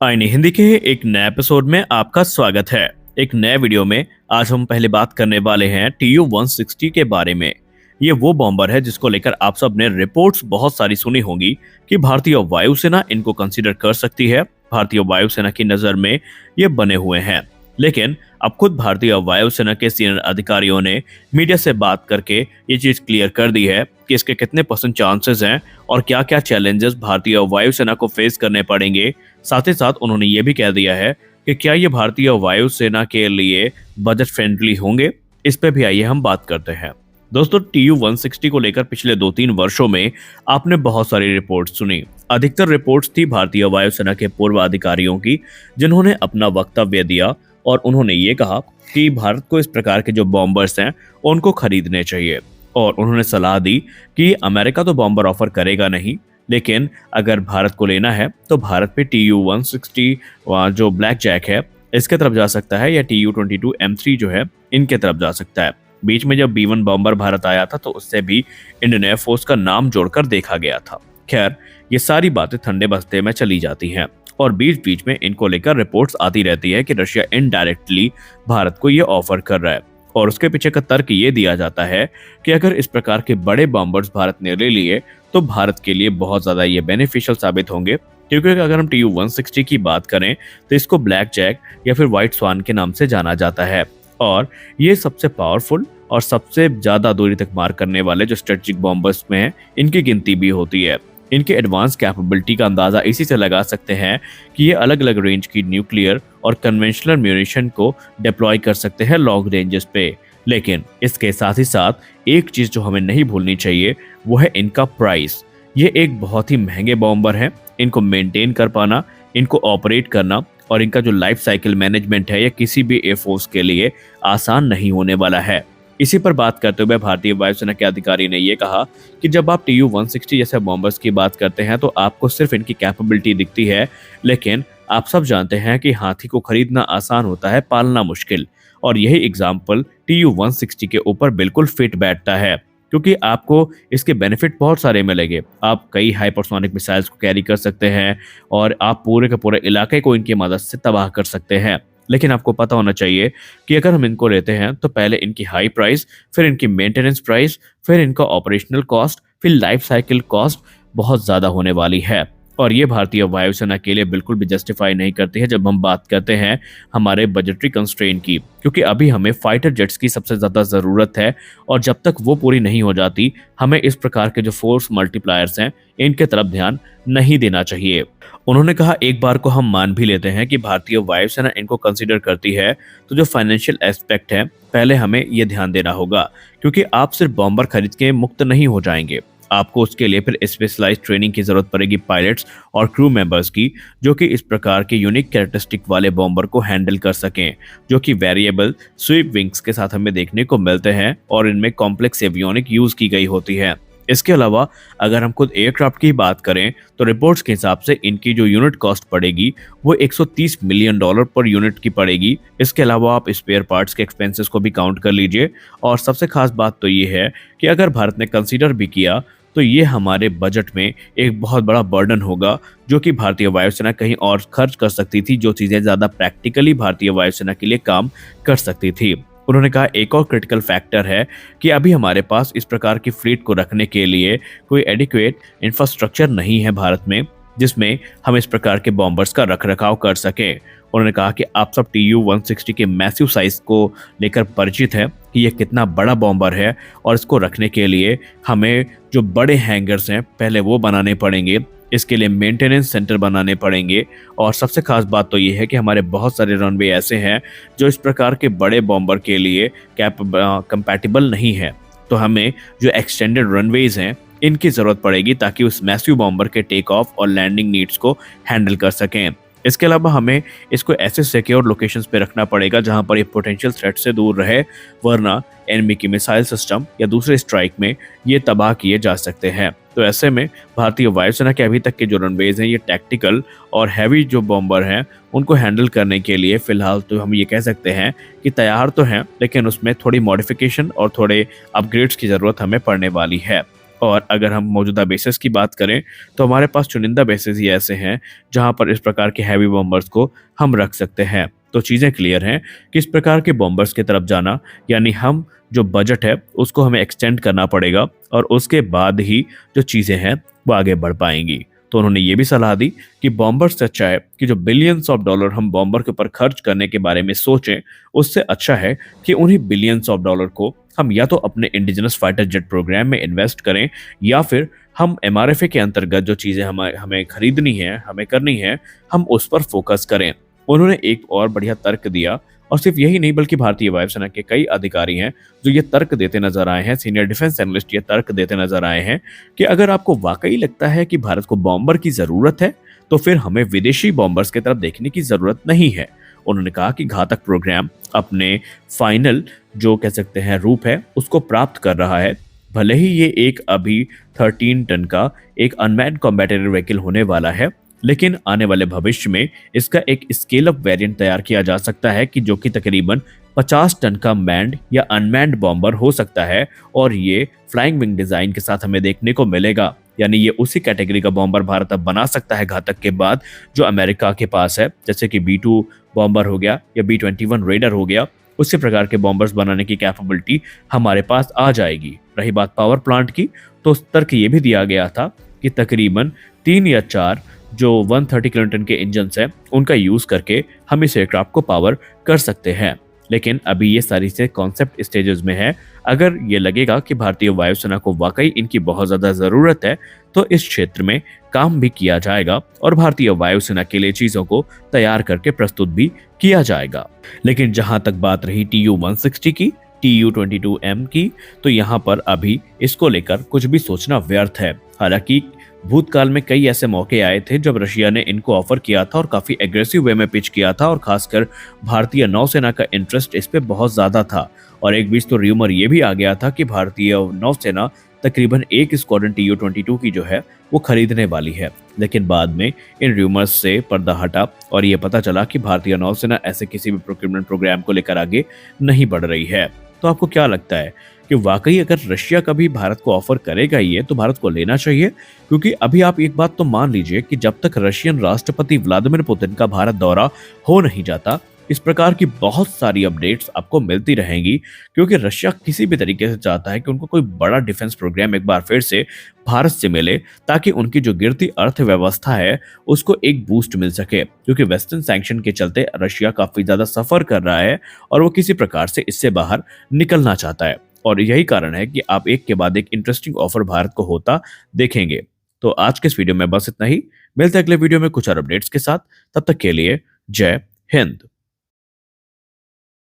आईनी हिंदी के एक नए एपिसोड में आपका स्वागत है। एक नए वीडियो में आज हम पहले बात करने वाले हैं TU-160 के बारे में। ये वो बॉम्बर है जिसको लेकर आप सब ने रिपोर्ट्स बहुत सारी सुनी होंगी कि भारतीय वायुसेना इनको कंसीडर कर सकती है। भारतीय वायुसेना की नजर में ये बने हुए हैं, लेकिन अब खुद भारतीय वायुसेना के सीनियर अधिकारियों ने मीडिया से बात करके ये चीज क्लियर कर दी है कि इसके कितने % चांसेस हैं और क्या क्या चैलेंजेस भारतीय वायुसेना को फेस करने पड़ेंगे। साथ ही साथ उन्होंने ये भी कह दिया है कि क्या ये भारतीय वायुसेना के लिए बजट फ्रेंडली होंगे। इस पे भी आइए हम बात करते हैं। दोस्तों, TU-160 को लेकर पिछले 2-3 वर्षों में आपने बहुत सारी रिपोर्ट्स सुनी। अधिकतर रिपोर्ट्स थी भारतीय वायुसेना के पूर्व अधिकारियों की, जिन्होंने अपना वक्तव्य दिया और उन्होंने ये कहा कि भारत को इस प्रकार के जो बॉम्बर्स हैं उनको खरीदने चाहिए। और उन्होंने सलाह दी कि अमेरिका तो बॉम्बर ऑफर करेगा नहीं, लेकिन अगर भारत को लेना है तो भारत पे TU-160 जो ब्लैक जैक है इसके तरफ जा सकता है, या TU-22M3 जो है इनके तरफ जा सकता है। बीच में जब B-1 बॉम्बर भारत आया था तो उससे भी इंडियन एयरफोर्स का नाम जोड़कर देखा गया था। खैर, ये सारी बातें ठंडे बस्ते में चली जाती हैं और बीच बीच में इनको लेकर रिपोर्ट्स आती रहती है कि रशिया इनडायरेक्टली भारत को ये ऑफर कर रहा है। और उसके पीछे का तर्क ये दिया जाता है कि अगर इस प्रकार के बड़े बॉम्बर्स भारत ने ले लिए तो भारत के लिए बहुत ज्यादा ये बेनिफिशियल साबित होंगे, क्योंकि अगर हम TU-160 की बात करें तो इसको ब्लैक जैक या फिर व्हाइट स्वान के नाम से जाना जाता है। और ये सबसे पावरफुल और सबसे ज्यादा दूरी तक मार करने वाले जो स्ट्रेटेजिक बॉम्बर्स में है इनकी गिनती भी होती है। इनके एडवांस कैपेबिलिटी का अंदाजा इसी से लगा सकते हैं कि ये अलग अलग रेंज की न्यूक्लियर और कन्वेंशनल म्यूनिशन को डिप्लॉय कर सकते हैं लॉन्ग रेंजेस पे। लेकिन इसके साथ ही साथ एक चीज जो हमें नहीं भूलनी चाहिए वो है इनका प्राइस। ये एक बहुत ही महंगे बॉम्बर है। इनको मेंटेन कर पाना, इनको ऑपरेट करना और इनका जो लाइफ साइकिल मैनेजमेंट है ये किसी भी एयरफोर्स के लिए आसान नहीं होने वाला है। इसी पर बात करते हुए भारतीय वायुसेना के अधिकारी ने यह कहा कि जब आप TU-160 जैसे बॉम्बर्स की बात करते हैं तो आपको सिर्फ इनकी कैपेबिलिटी दिखती है, लेकिन आप सब जानते हैं कि हाथी को खरीदना आसान होता है, पालना मुश्किल। और यही एग्जाम्पल TU-160 के ऊपर बिल्कुल फिट बैठता है, क्योंकि आपको इसके बेनिफिट बहुत सारे मिलेंगे। आप कई हाइपरसोनिक मिसाइल्स को कैरी कर सकते हैं और आप पूरे के पूरे इलाके को इनकी मदद से तबाह कर सकते हैं। लेकिन आपको पता होना चाहिए कि अगर हम इनको लेते हैं तो पहले इनकी हाई प्राइस, फिर इनकी मेंटेनेंस प्राइस, फिर इनका ऑपरेशनल कॉस्ट, फिर लाइफ साइकिल कॉस्ट बहुत ज्यादा होने वाली है। और ये भारतीय वायुसेना के लिए बिल्कुल भी जस्टिफाई नहीं करती है जब हम बात करते हैं हमारे बजटरी कंस्ट्रेन की, क्योंकि अभी हमें फाइटर जेट्स की सबसे ज्यादा जरूरत है और जब तक वो पूरी नहीं हो जाती हमें इस प्रकार के जो फोर्स मल्टीप्लायर्स हैं इनके तरफ ध्यान नहीं देना चाहिए। उन्होंने कहा एक बार को हम मान भी लेते हैं कि भारतीय वायुसेना इनको कंसीडर करती है तो जो फाइनेंशियल एस्पेक्ट है पहले हमें ये ध्यान देना होगा, क्योंकि आप सिर्फ बॉम्बर खरीद के मुक्त नहीं हो जाएंगे। आपको उसके लिए फिर स्पेशलाइज्ड ट्रेनिंग की जरूरत पड़ेगी पायलट्स और क्रू मेंबर्स की, जो कि इस प्रकार के यूनिक कैरेक्टरिस्टिक वाले बॉम्बर को हैंडल कर सकें, जो कि वेरिएबल स्वीप विंग्स के साथ हमें देखने को मिलते हैं और इनमें कॉम्प्लेक्स एवियोनिक यूज की गई होती है। इसके अलावा अगर हम खुद एयरक्राफ्ट की बात करें तो रिपोर्ट्स के हिसाब से इनकी जो यूनिट कॉस्ट पड़ेगी वो $130 मिलियन पर यूनिट की पड़ेगी। इसके अलावा आप स्पेयर पार्ट्स के एक्सपेंसेस को भी काउंट कर लीजिए। और सबसे खास बात तो ये है कि अगर भारत ने कंसीडर भी किया तो ये हमारे बजट में एक बहुत बड़ा बर्डन होगा, जो कि भारतीय वायुसेना कहीं और खर्च कर सकती थी, जो चीजें ज्यादा प्रैक्टिकली भारतीय वायुसेना के लिए काम कर सकती थी। उन्होंने कहा एक और क्रिटिकल फैक्टर है कि अभी हमारे पास इस प्रकार की फ्लीट को रखने के लिए कोई एडिक्वेट इंफ्रास्ट्रक्चर नहीं है भारत में, जिसमें हम इस प्रकार के बॉम्बर्स का रखरखाव कर सकें। उन्होंने कहा कि आप सब TU-160 के मैसिव साइज को लेकर परिचित है कि यह कितना बड़ा बॉम्बर है और इसको रखने के लिए हमें जो बड़े हैंगर्स हैं पहले वो बनाने पड़ेंगे, इसके लिए मेंटेनेंस सेंटर बनाने पड़ेंगे। और सबसे खास बात तो ये है कि हमारे बहुत सारे रनवे ऐसे हैं जो इस प्रकार के बड़े बॉम्बर के लिए कंपैटिबल नहीं है, तो हमें जो एक्सटेंडेड रनवेज हैं इनकी जरूरत पड़ेगी ताकि उस मैसिव बॉम्बर के टेक ऑफ और लैंडिंग नीड्स को हैंडल कर सकें। इसके अलावा हमें इसको ऐसे सिक्योर लोकेशंस पे रखना पड़ेगा जहां पर ये पोटेंशियल थ्रेट से दूर रहे, वरना एनिमी की मिसाइल सिस्टम या दूसरे स्ट्राइक में ये तबाह किए जा सकते हैं। तो ऐसे में भारतीय वायुसेना के अभी तक के जो रनवेज हैं ये टैक्टिकल और हैवी जो बॉम्बर हैं उनको हैंडल करने के लिए फिलहाल तो हम ये कह सकते हैं कि तैयार तो हैं, लेकिन उसमें थोड़ी मॉडिफिकेशन और थोड़े अपग्रेड्स की ज़रूरत हमें पड़ने वाली है। और अगर हम मौजूदा बेसिस की बात करें तो हमारे पास चुनिंदा बेसिस ही ऐसे हैं जहां पर इस प्रकार के हैवी बॉम्बर्स को हम रख सकते हैं। तो चीज़ें क्लियर हैं कि इस प्रकार के बॉम्बर्स की तरफ जाना, यानी हम जो बजट है उसको हमें एक्सटेंड करना पड़ेगा और उसके बाद ही जो चीज़ें हैं वो आगे बढ़ पाएंगी। तो उन्होंने ये भी सलाह दी कि बॉम्बर से अच्छा है कि जो बिलियंस ऑफ डॉलर हम बॉम्बर के ऊपर खर्च करने के बारे में सोचें, उससे अच्छा है कि उन्हीं बिलियंस ऑफ डॉलर को हम या तो अपने इंडिजिनस फाइटर जेट प्रोग्राम में इन्वेस्ट करें, या फिर हम एमआरएफए के अंतर्गत जो चीज़ें हमें हमें खरीदनी है, हमें करनी है, हम उस पर फोकस करें। उन्होंने एक और बढ़िया तर्क दिया, और सिर्फ यही नहीं बल्कि भारतीय वायुसेना के कई अधिकारी हैं जो ये तर्क देते नजर आए हैं, सीनियर डिफेंस एनालिस्ट ये तर्क देते नजर आए हैं कि अगर आपको वाकई लगता है कि भारत को बॉम्बर की जरूरत है, तो फिर हमें विदेशी बॉम्बर्स की तरफ देखने की जरूरत नहीं है। उन्होंने कहा कि घातक प्रोग्राम अपने फाइनल जो कह सकते हैं रूप है उसको प्राप्त कर रहा है। भले ही ये एक अभी 13 टन का एक अनमैन्ड कॉम्बैटिव व्हीकल होने वाला है, लेकिन आने वाले भविष्य में इसका एक स्केल अप वेरिएंट तैयार किया जा सकता है कि जो कि तकरीबन 50 टन का मैंड या अनमैन्ड बॉम्बर हो सकता है, और ये फ्लाइंग विंग डिजाइन के साथ हमें देखने को मिलेगा। यानी ये उसी कैटेगरी का बॉम्बर भारत अब बना सकता है घातक के बाद जो अमेरिका के पास है, जैसे कि B-2 बॉम्बर हो गया या B-21 रेडर हो गया। उसी प्रकार के बॉम्बर्स बनाने की कैपेबिलिटी हमारे पास आ जाएगी। रही बात पावर प्लांट की, तो तर्क ये भी दिया गया था कि तकरीबन 3 या 4 जो 130 किलोटन के इंजन हैं उनका यूज करके हम इस एयरक्राफ्ट को पावर कर सकते हैं। लेकिन अभी ये सारी से कॉन्सेप्ट स्टेजेस में है। अगर ये लगेगा कि भारतीय वायुसेना को वाकई इनकी बहुत ज्यादा जरूरत है, तो इस क्षेत्र में काम भी किया जाएगा और भारतीय वायुसेना के लिए चीजों को तैयार करके प्रस्तुत भी किया जाएगा। लेकिन जहां तक बात रही TU-160 की, TU-22M की, तो यहाँ पर अभी इसको लेकर कुछ भी सोचना व्यर्थ है। हालांकि भूतकाल में कई ऐसे मौके आए थे जब रशिया ने इनको ऑफर किया था और काफी एग्रेसिव वे में पिच किया था, और खासकर भारतीय नौसेना का इंटरेस्ट इस पे बहुत ज्यादा था। और एक बीच तो र्यूमर ये भी आ गया था कि भारतीय नौसेना तकरीबन एक स्क्वाड्रन TU-22 की जो है वो खरीदने वाली है। लेकिन बाद में इन र्यूमर्स से पर्दा हटा और ये पता चला कि भारतीय नौसेना ऐसे किसी भी प्रोक्योरमेंट प्रोग्राम को लेकर आगे नहीं बढ़ रही है। तो आपको क्या लगता है कि वाकई अगर रशिया कभी भारत को ऑफर करेगा ये, तो भारत को लेना चाहिए? क्योंकि अभी आप एक बात तो मान लीजिए कि जब तक रशियन राष्ट्रपति व्लादिमीर पुतिन का भारत दौरा हो नहीं जाता, इस प्रकार की बहुत सारी अपडेट्स आपको मिलती रहेंगी, क्योंकि रशिया किसी भी तरीके से चाहता है कि उनको कोई बड़ा डिफेंस प्रोग्राम एक बार फिर से भारत से मिले, ताकि उनकी जो गिरती अर्थव्यवस्था है उसको एक बूस्ट मिल सके। क्योंकि वेस्टर्न सैंक्शन के चलते रशिया काफी ज्यादा सफर कर रहा है और वो किसी प्रकार से इससे बाहर निकलना चाहता है, और यही कारण है कि आप एक के बाद एक इंटरेस्टिंग ऑफर भारत को होता देखेंगे। तो आज के इस वीडियो में बस इतना ही। मिलते हैं अगले वीडियो में कुछ और अपडेट्स के साथ। तब तक के लिए जय हिंद।